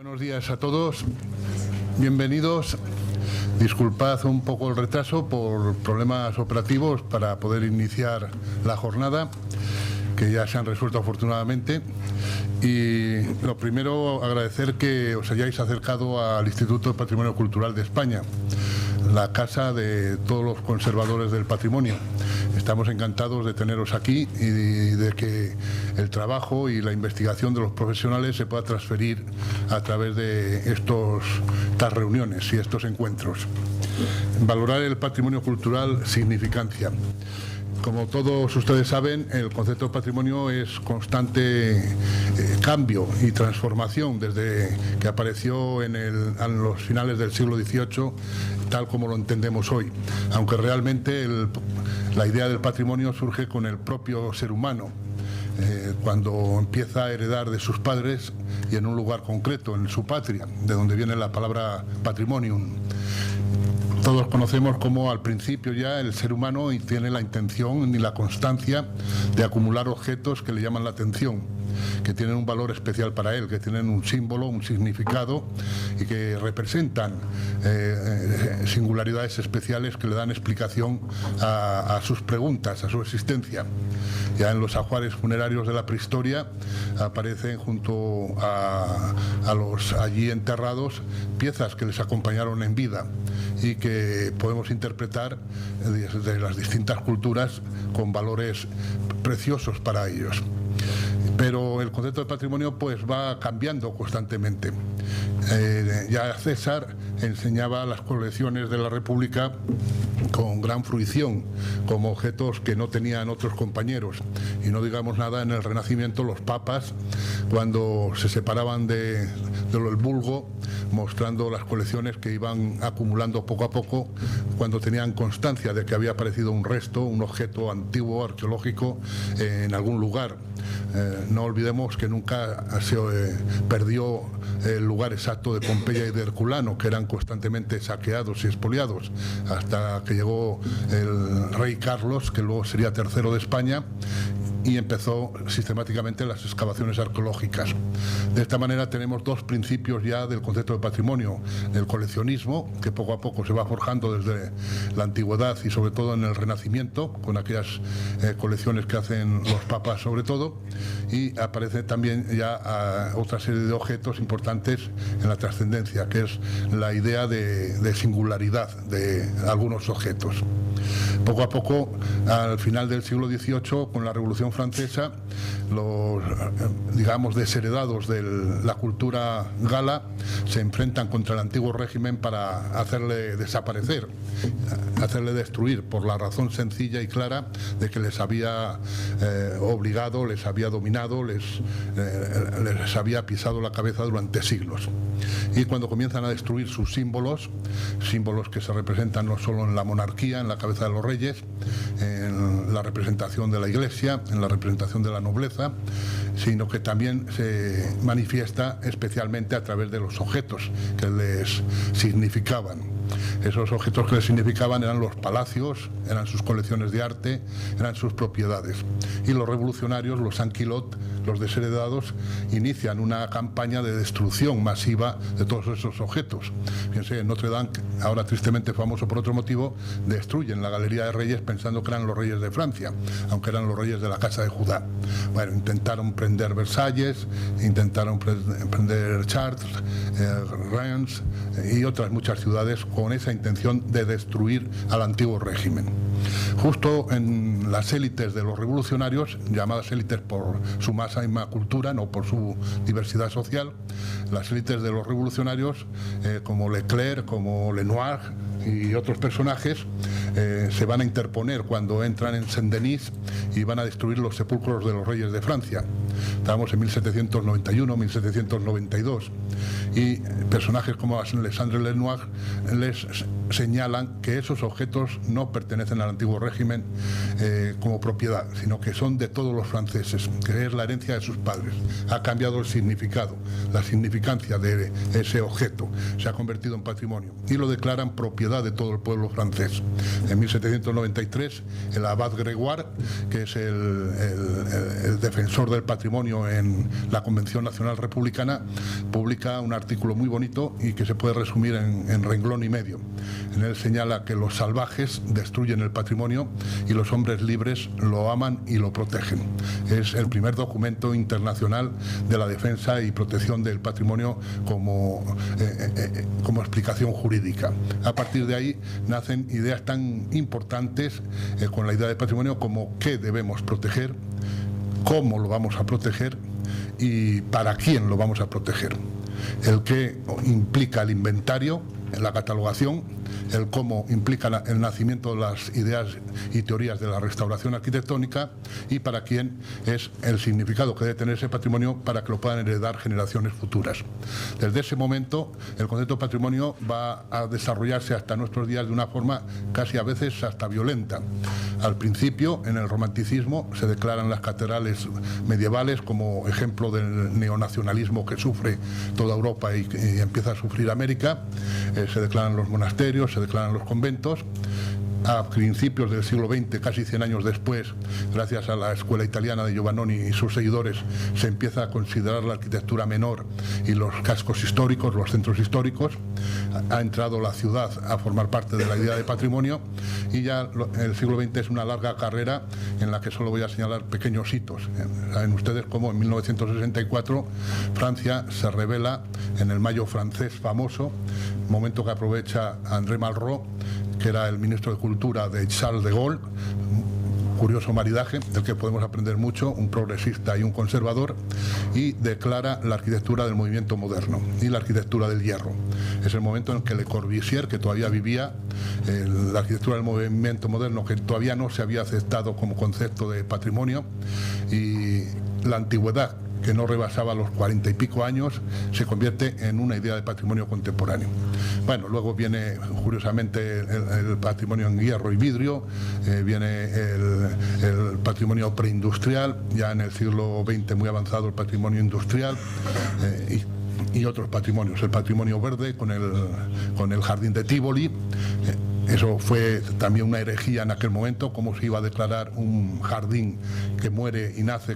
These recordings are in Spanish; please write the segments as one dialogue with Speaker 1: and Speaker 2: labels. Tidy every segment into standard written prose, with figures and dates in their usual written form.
Speaker 1: Buenos días a todos, bienvenidos. Disculpad un poco el retraso por problemas operativos para poder iniciar la jornada, que ya se han resuelto afortunadamente. Y lo primero, agradecer que os hayáis acercado al Instituto de Patrimonio Cultural de España, la casa de todos los conservadores del patrimonio. Estamos encantados de teneros aquí y de que el trabajo y la investigación de los profesionales se pueda transferir a través de estas reuniones y estos encuentros. Valorar el patrimonio cultural, significancia. Como todos ustedes saben, el concepto de patrimonio es constante cambio y transformación desde que apareció en los finales del siglo XVIII, tal como lo entendemos hoy, aunque realmente la idea del patrimonio surge con el propio ser humano, cuando empieza a heredar de sus padres y en un lugar concreto, en su patria, de donde viene la palabra patrimonium. Todos conocemos cómo al principio ya el ser humano tiene la intención ni la constancia de acumular objetos que le llaman la atención, que tienen un valor especial para él, que tienen un símbolo, un significado y que representan singularidades especiales que le dan explicación a sus preguntas, a su existencia. Ya en los ajuares funerarios de la prehistoria aparecen junto a los allí enterrados piezas que les acompañaron en vida y que podemos interpretar desde las distintas culturas con valores preciosos para ellos. Pero el concepto de patrimonio pues va cambiando constantemente. Ya César enseñaba las colecciones de la República con gran fruición, como objetos que no tenían otros compañeros. Y no digamos nada en el Renacimiento, los papas, cuando se separaban del vulgo, mostrando las colecciones que iban acumulando poco a poco, cuando tenían constancia de que había aparecido un resto, un objeto antiguo, arqueológico, en algún lugar. No olvidemos que nunca se perdió el lugar exacto de Pompeya y de Herculano, que eran constantemente saqueados y expoliados, hasta que llegó el rey Carlos, que luego sería tercero de España, y empezó sistemáticamente las excavaciones arqueológicas. De esta manera tenemos dos principios ya del concepto de patrimonio: el coleccionismo, que poco a poco se va forjando desde la antigüedad y sobre todo en el Renacimiento, con aquellas colecciones que hacen los papas sobre todo, y aparece también ya otra serie de objetos importantes en la trascendencia, que es la idea de singularidad de algunos objetos. Poco a poco, al final del siglo XVIII, con la Revolución Francesa, los, digamos, desheredados de la cultura gala se enfrentan contra el antiguo régimen para hacerle desaparecer, hacerle destruir, por la razón sencilla y clara de que les había obligado, les había dominado, les había pisado la cabeza durante siglos. Y cuando comienzan a destruir sus símbolos que se representan no solo en la monarquía, en la cabeza de los reyes, en la representación de la Iglesia, en la representación de la nobleza, sino que también se manifiesta especialmente a través de los objetos que les significaban. Esos objetos que les significaban eran los palacios, eran sus colecciones de arte, eran sus propiedades. Y los revolucionarios, los sans-culottes, los desheredados, inician una campaña de destrucción masiva de todos esos objetos. Fíjense, en Notre Dame, ahora tristemente famoso por otro motivo, destruyen la Galería de Reyes pensando que eran los reyes de Francia, aunque eran los reyes de la Casa de Judá. Bueno, intentaron prender Versalles, intentaron prender Chartres, Reims y otras muchas ciudades con esa intención de destruir al antiguo régimen. Justo en las élites de los revolucionarios, llamadas élites por su máxima cultura, no por su diversidad social, las élites de los revolucionarios, como Leclerc, como Lenoir y otros personajes, se van a interponer cuando entran en Saint-Denis y van a destruir los sepulcros de los reyes de Francia. Estamos en 1791, 1792, y personajes como Alexandre Lenoir les señalan que esos objetos no pertenecen al antiguo régimen como propiedad, sino que son de todos los franceses, que es la herencia de sus padres. Ha cambiado el significado, la significancia de ese objeto, se ha convertido en patrimonio y lo declaran propiedad de todo el pueblo francés. En 1793, el abad Gregoire, que es el defensor del patrimonio en la Convención Nacional Republicana, publica un artículo muy bonito y que se puede resumir en renglón y medio. En él señala que los salvajes destruyen el patrimonio y los hombres libres lo aman y lo protegen. Es el primer documento internacional de la defensa y protección del patrimonio como explicación jurídica. A partir de ahí nacen ideas tan importantes con la idea de patrimonio como qué debemos proteger, cómo lo vamos a proteger y para quién lo vamos a proteger. El qué implica el inventario, la catalogación, el cómo implica el nacimiento de las ideas y teorías de la restauración arquitectónica y para quién es el significado que debe tener ese patrimonio para que lo puedan heredar generaciones futuras. Desde ese momento el concepto de patrimonio va a desarrollarse hasta nuestros días de una forma casi a veces hasta violenta. Al principio, en el romanticismo, se declaran las catedrales medievales como ejemplo del neonacionalismo que sufre toda Europa y empieza a sufrir América. Se declaran los monasterios, se declaran los conventos. A principios del siglo XX, casi 100 años después, gracias a la escuela italiana de Giovannoni y sus seguidores, se empieza a considerar la arquitectura menor y los cascos históricos, los centros históricos. Ha entrado la ciudad a formar parte de la idea de patrimonio y ya el siglo XX es una larga carrera en la que solo voy a señalar pequeños hitos. Saben ustedes cómo en 1964 Francia se revela en el Mayo francés famoso, momento que aprovecha André Malraux, que era el ministro de Cultura de Charles de Gaulle, un curioso maridaje del que podemos aprender mucho, un progresista y un conservador, y declara la arquitectura del movimiento moderno y la arquitectura del hierro. Es el momento en el que Le Corbusier, que todavía vivía, la arquitectura del movimiento moderno, que todavía no se había aceptado como concepto de patrimonio, y la antigüedad, que no rebasaba los 40 y pico años, se convierte en una idea de patrimonio contemporáneo. Bueno, luego viene curiosamente el patrimonio en hierro y vidrio, viene el patrimonio preindustrial, ya en el siglo XX muy avanzado el patrimonio industrial y otros patrimonios, el patrimonio verde con el jardín de Tívoli. Eso fue también una herejía en aquel momento, cómo se iba a declarar un jardín que muere y nace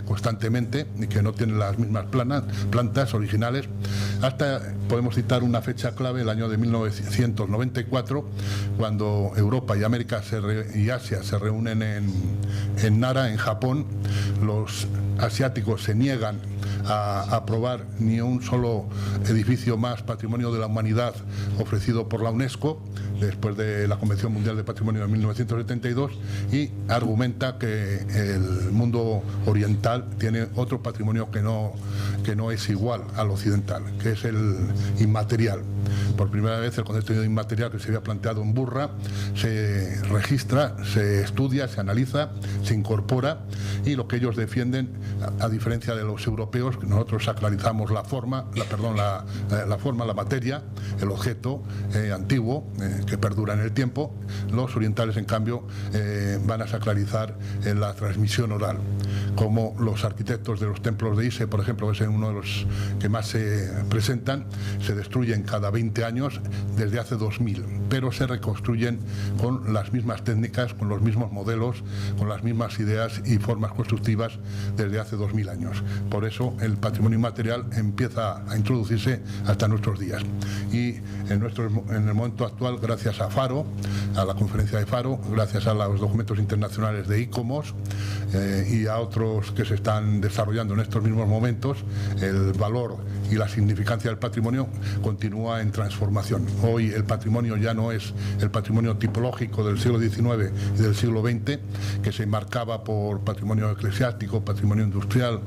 Speaker 1: constantemente y que no tiene las mismas plantas originales. Hasta podemos citar una fecha clave, el año de 1994, cuando Europa y América y Asia se reúnen en Nara, en Japón. Los asiáticos se niegan a aprobar ni un solo edificio más patrimonio de la humanidad ofrecido por la UNESCO después de la Convención Mundial de Patrimonio de 1972 y argumenta que el mundo oriental tiene otro patrimonio que no es igual al occidental, que es el inmaterial. Por primera vez el concepto de inmaterial que se había planteado en Burra se registra, se estudia, se analiza, se incorpora y lo que ellos defienden, a diferencia de los europeos, que nosotros sacralizamos la forma, la materia, el objeto antiguo que perdura en el tiempo, los orientales en cambio van a sacralizar la transmisión oral. Como los arquitectos de los templos de Ise, por ejemplo, que es uno de los que más se presentan, se destruyen cada 20 años desde hace 2000, pero se reconstruyen con las mismas técnicas, con los mismos modelos, con las mismas ideas y formas constructivas desde hace 2000 años. Por eso el patrimonio inmaterial empieza a introducirse hasta nuestros días. Y en el momento actual, gracias a Faro, a la conferencia de Faro, gracias a los documentos internacionales de ICOMOS y a otros que se están desarrollando en estos mismos momentos, el valor y la significancia del patrimonio continúa en transformación. Hoy el patrimonio ya no es el patrimonio tipológico del siglo XIX y del siglo XX, que se enmarcaba por patrimonio eclesiástico, patrimonio industrial,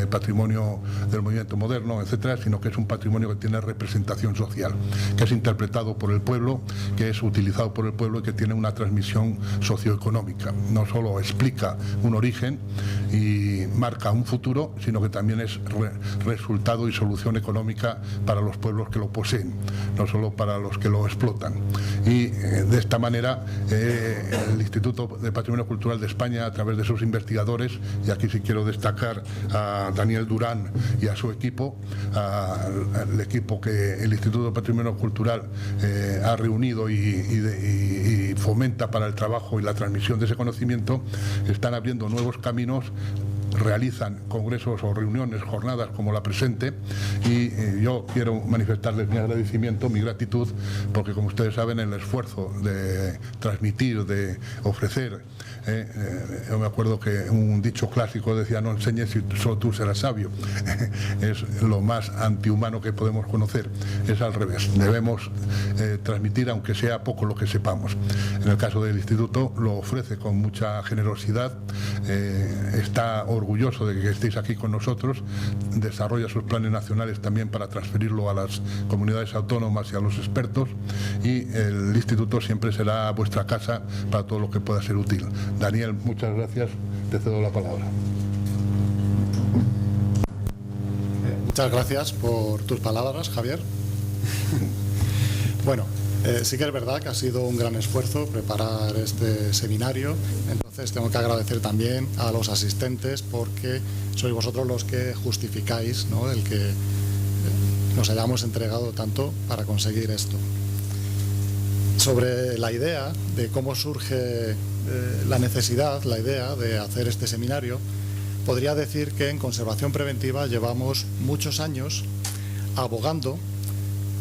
Speaker 1: patrimonio patrimonio del movimiento moderno, etcétera, sino que es un patrimonio que tiene representación social, que es interpretado por el pueblo, que es utilizado por el pueblo y que tiene una transmisión socioeconómica. No solo explica un origen y marca un futuro, sino que también es resultado y solución económica para los pueblos que lo poseen, no solo para los que lo explotan. Y de esta manera el Instituto de Patrimonio Cultural de España, a través de sus investigadores, y aquí sí quiero destacar a Daniel Durán y a su equipo, al equipo que el Instituto de Patrimonio Cultural ha reunido y fomenta para el trabajo y la transmisión de ese conocimiento, están abriendo nuevos caminos, realizan congresos o reuniones, jornadas como la presente, y yo quiero manifestarles mi agradecimiento, mi gratitud, porque como ustedes saben, el esfuerzo de transmitir, de ofrecer, yo me acuerdo que un dicho clásico decía: no enseñes y solo tú serás sabio. Es lo más antihumano que podemos conocer. Es al revés, debemos transmitir aunque sea poco lo que sepamos. En el caso del instituto lo ofrece con mucha generosidad, está orgulloso de que estéis aquí con nosotros, desarrolla sus planes nacionales también para transferirlo a las comunidades autónomas y a los expertos, y el instituto siempre será vuestra casa para todo lo que pueda ser útil. Daniel, muchas gracias, te cedo la palabra.
Speaker 2: Muchas gracias por tus palabras, Javier. Bueno, sí que es verdad que ha sido un gran esfuerzo preparar este seminario, entonces tengo que agradecer también a los asistentes, porque sois vosotros los que justificáis, ¿no?, el que nos hayamos entregado tanto para conseguir esto. Sobre la idea de cómo surge la necesidad, la idea de hacer este seminario, podría decir que en conservación preventiva llevamos muchos años abogando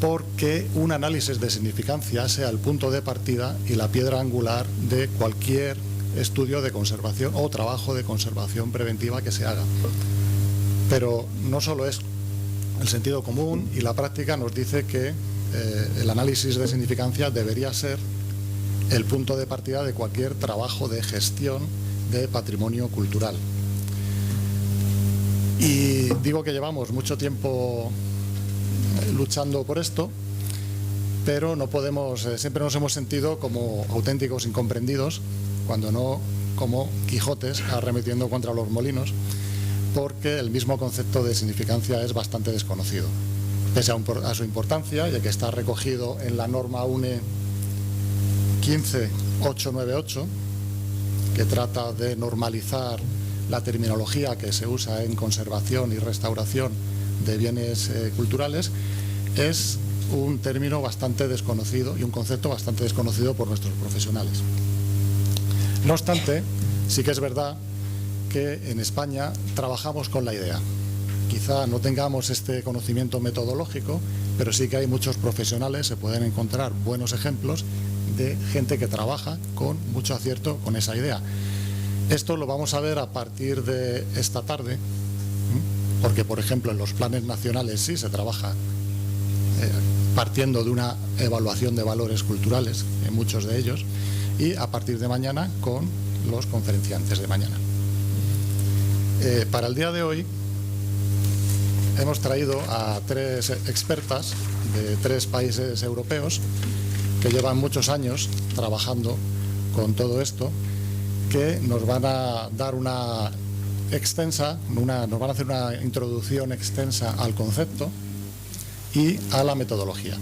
Speaker 2: porque un análisis de significancia sea el punto de partida y la piedra angular de cualquier estudio de conservación o trabajo de conservación preventiva que se haga. Pero no solo es el sentido común, y la práctica nos dice que el análisis de significancia debería ser el punto de partida de cualquier trabajo de gestión de patrimonio cultural. Y digo que llevamos mucho tiempo luchando por esto, pero no podemos, siempre nos hemos sentido como auténticos incomprendidos, cuando no como Quijotes arremetiendo contra los molinos, porque el mismo concepto de significancia es bastante desconocido, pese a su importancia, ya que está recogido en la norma UNE 15898, que trata de normalizar la terminología que se usa en conservación y restauración de bienes culturales. Es un término bastante desconocido y un concepto bastante desconocido por nuestros profesionales. No obstante, sí que es verdad que en España trabajamos con la idea. Quizá no tengamos este conocimiento metodológico, pero sí que hay muchos profesionales, se pueden encontrar buenos ejemplos de gente que trabaja con mucho acierto con esa idea. Esto lo vamos a ver a partir de esta tarde, porque por ejemplo en los planes nacionales sí se trabaja partiendo de una evaluación de valores culturales, en muchos de ellos, y a partir de mañana con los conferenciantes de mañana. Para el día de hoy hemos traído a 3 expertas de 3 países europeos que llevan muchos años trabajando con todo esto, que nos van a dar nos van a hacer una introducción extensa al concepto y a la metodología.